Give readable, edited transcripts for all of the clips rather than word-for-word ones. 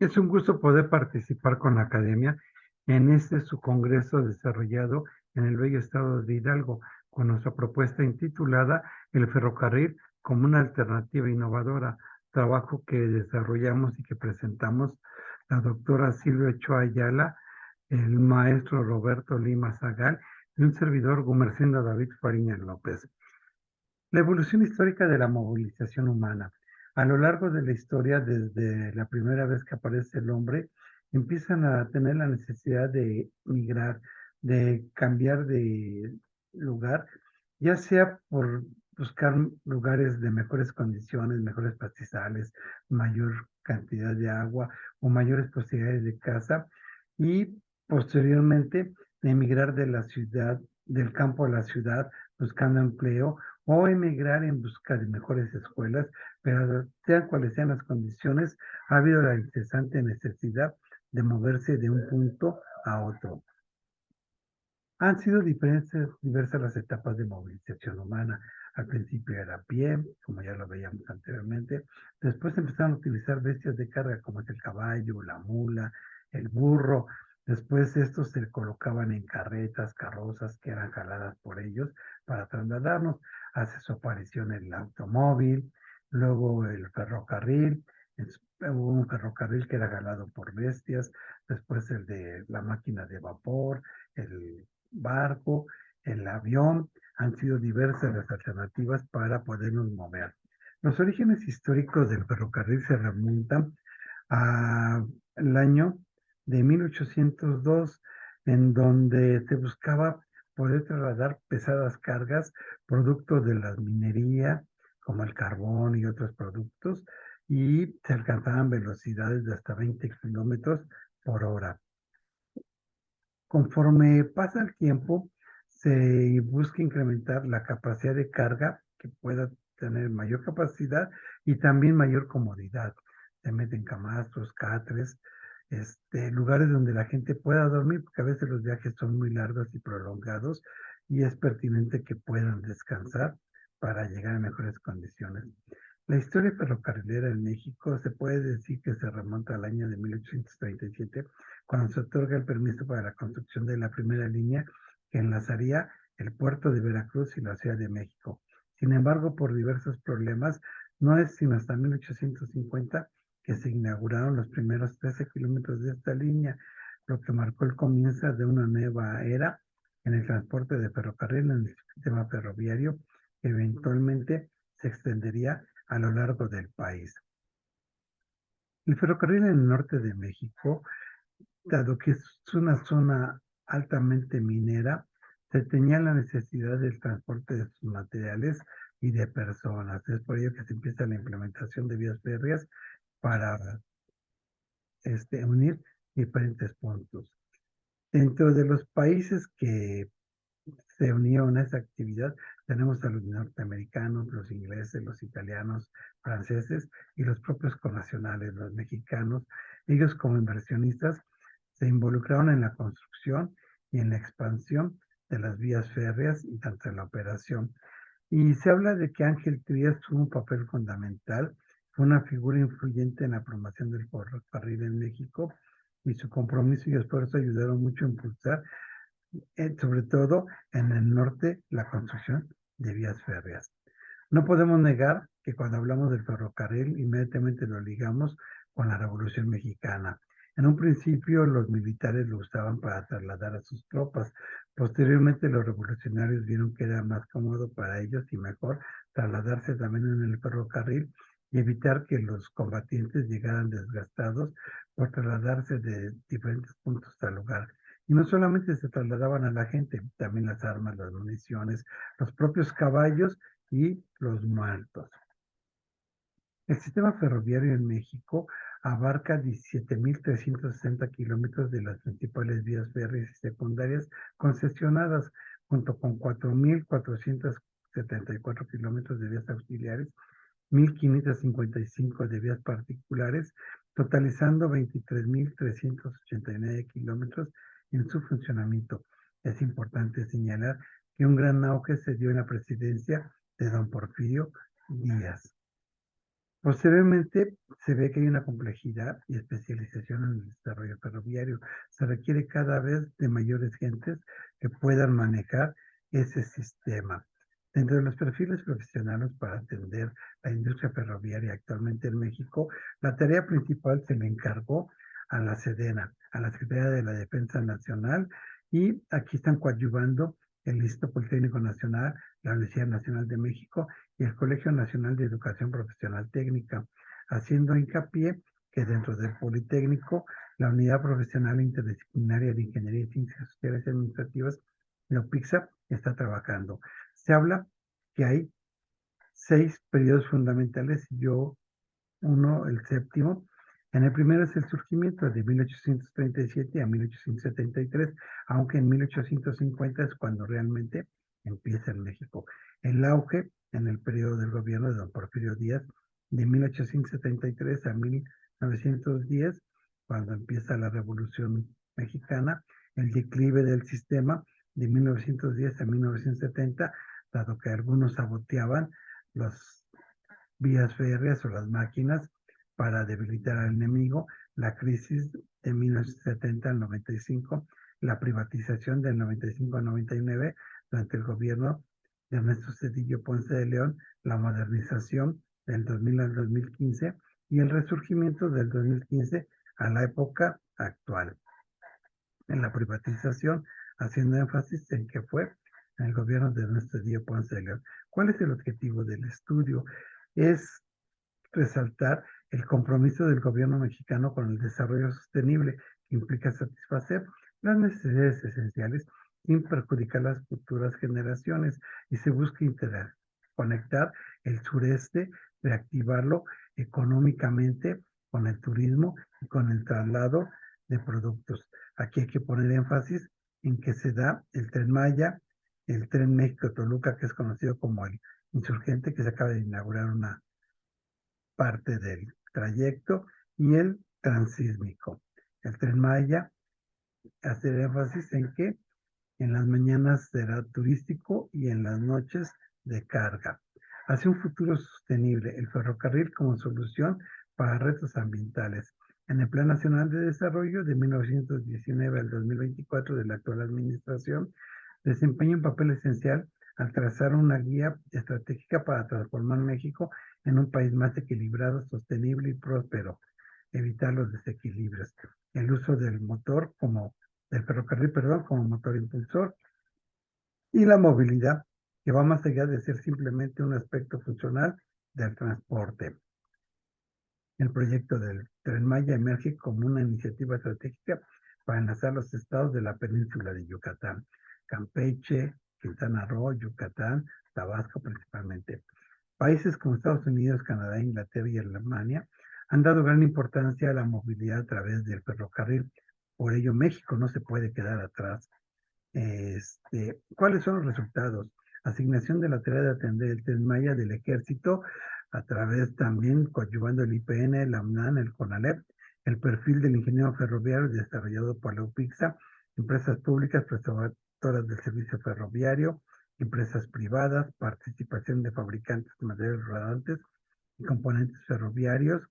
Es un gusto poder participar con la academia en este su congreso desarrollado en el bello estado de Hidalgo, con nuestra propuesta intitulada El ferrocarril como una alternativa innovadora, trabajo que desarrollamos y que presentamos la doctora Silvia Ochoa Ayala, el maestro Roberto Lima Zagal y un servidor Gumersindo David Fariña López. La evolución histórica de la movilización humana. A lo largo de la historia, desde la primera vez que aparece el hombre, empiezan a tener la necesidad de migrar, de cambiar de lugar, ya sea por buscar lugares de mejores condiciones, mejores pastizales, mayor cantidad de agua o mayores posibilidades de casa, y posteriormente de emigrar de la ciudad, del campo a la ciudad, buscando empleo o emigrar en busca de mejores escuelas, pero sean cuales sean las condiciones, ha habido la incesante necesidad de moverse de un punto a otro. Han sido diversas las etapas de movilización humana. Al principio era a pie, como ya lo veíamos anteriormente. Después empezaron a utilizar bestias de carga como es el caballo, la mula, el burro. Después estos se colocaban en carretas, carrozas que eran jaladas por ellos para trasladarnos. Hace su aparición el automóvil, luego el ferrocarril. Hubo un ferrocarril que era jalado por bestias, después el de la máquina de vapor, el barco, el avión, han sido diversas las alternativas para podernos mover. Los orígenes históricos del ferrocarril se remontan al año de 1802, en donde se buscaba poder trasladar pesadas cargas, productos de la minería, como el carbón y otros productos, y se alcanzaban velocidades de hasta 20 kilómetros por hora. Conforme pasa el tiempo, se busca incrementar la capacidad de carga, que pueda tener mayor capacidad y también mayor comodidad. Se meten camastros, catres, lugares donde la gente pueda dormir, porque a veces los viajes son muy largos y prolongados y es pertinente que puedan descansar para llegar a mejores condiciones. La historia ferrocarrilera en México se puede decir que se remonta al año de 1837, cuando se otorga el permiso para la construcción de la primera línea que enlazaría el puerto de Veracruz y la Ciudad de México. Sin embargo, por diversos problemas, no es sino hasta 1850 que se inauguraron los primeros 13 kilómetros de esta línea, lo que marcó el comienzo de una nueva era en el transporte de ferrocarril en el sistema ferroviario, que eventualmente se extendería a lo largo del país. El ferrocarril en el norte de México, dado que es una zona altamente minera, se tenía la necesidad del transporte de sus materiales y de personas. Es por ello que se empieza la implementación de vías férreas para unir diferentes puntos. Dentro de los países que se unieron a esa actividad, tenemos a los norteamericanos, los ingleses, los italianos, franceses y los propios connacionales, los mexicanos. Ellos como inversionistas se involucraron en la construcción y en la expansión de las vías férreas y tanto en la operación. Y se habla de que Ángel Trías tuvo un papel fundamental, fue una figura influyente en la promoción del ferrocarril en México y su compromiso y esfuerzo ayudaron mucho a impulsar, sobre todo en el norte, la construcción de vías férreas. No podemos negar que cuando hablamos del ferrocarril, inmediatamente lo ligamos con la Revolución Mexicana. En un principio, los militares lo usaban para trasladar a sus tropas. Posteriormente, los revolucionarios vieron que era más cómodo para ellos y mejor trasladarse también en el ferrocarril y evitar que los combatientes llegaran desgastados por trasladarse de diferentes puntos al lugar. Y no solamente se trasladaban a la gente, también las armas, las municiones, los propios caballos y los muertos. El sistema ferroviario en México abarca 17.360 kilómetros de las principales vías férreas y secundarias concesionadas, junto con 4.474 kilómetros de vías auxiliares, 1.555 de vías particulares, totalizando 23.389 kilómetros en su funcionamiento. Es importante señalar que un gran auge se dio en la presidencia de don Porfirio Díaz. Posteriormente, se ve que hay una complejidad y especialización en el desarrollo ferroviario. Se requiere cada vez de mayores gentes que puedan manejar ese sistema. Dentro de los perfiles profesionales para atender la industria ferroviaria actualmente en México, la tarea principal se le encargó a la SEDENA, a la Secretaría de la Defensa Nacional, y aquí están coadyuvando el Instituto Politécnico Nacional, la Universidad Nacional de México y el Colegio Nacional de Educación Profesional Técnica, haciendo hincapié que dentro del Politécnico, la Unidad Profesional Interdisciplinaria de Ingeniería y Ciencias Sociales y Administrativas, la UPIXA, está trabajando. Se habla que hay 6 periodos fundamentales, yo uno, el séptimo. En el primero es el surgimiento de 1837 a 1873, aunque en 1850 es cuando realmente empieza en México. El auge en el periodo del gobierno de don Porfirio Díaz, de 1873 a 1910, cuando empieza la Revolución Mexicana. El declive del sistema de 1910 a 1970, dado que algunos saboteaban los vías férreas o las máquinas para debilitar al enemigo, la crisis de 1970 al 95, la privatización del 95 al 99 durante el gobierno de Ernesto Zedillo Ponce de León, la modernización del 2000 al 2015 y el resurgimiento del 2015 a la época actual. En la privatización, haciendo énfasis en que fue en el gobierno de Ernesto Zedillo Ponce de León. ¿Cuál es el objetivo del estudio? Es resaltar el compromiso del gobierno mexicano con el desarrollo sostenible, que implica satisfacer las necesidades esenciales sin perjudicar las futuras generaciones, y se busca conectar el sureste, reactivarlo económicamente con el turismo y con el traslado de productos. Aquí hay que poner énfasis en que se da el Tren Maya, el Tren México-Toluca, que es conocido como el Insurgente, que se acaba de inaugurar una parte del trayecto, y el transísmico. El Tren Maya, hacer énfasis en que en las mañanas será turístico y en las noches de carga. Hacia un futuro sostenible, el ferrocarril como solución para retos ambientales. En el Plan Nacional de Desarrollo de 1919 al 2024 de la actual administración, desempeña un papel esencial al trazar una guía estratégica para transformar México en un país más equilibrado, sostenible y próspero, evitar los desequilibrios. El uso del ferrocarril, perdón, como motor impulsor, y la movilidad, que va más allá de ser simplemente un aspecto funcional del transporte. El proyecto del Tren Maya emerge como una iniciativa estratégica para enlazar los estados de la península de Yucatán, Campeche, Quintana Roo, Yucatán, Tabasco principalmente. Países como Estados Unidos, Canadá, Inglaterra y Alemania han dado gran importancia a la movilidad a través del ferrocarril. Por ello, México no se puede quedar atrás. ¿Cuáles son los resultados? Asignación de la tarea de atender el Tren Maya del Ejército a través también coadyuvando el IPN, la UNAM, el CONALEP, el perfil del ingeniero ferroviario desarrollado por la UPIXA, empresas públicas prestadoras del servicio ferroviario, empresas privadas, participación de fabricantes de materiales rodantes y componentes ferroviarios,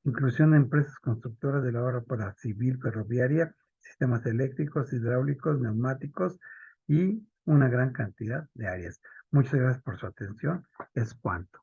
inclusión de empresas constructoras de la obra civil ferroviaria, sistemas eléctricos, hidráulicos, neumáticos y una gran cantidad de áreas. Muchas gracias por su atención. Es cuanto.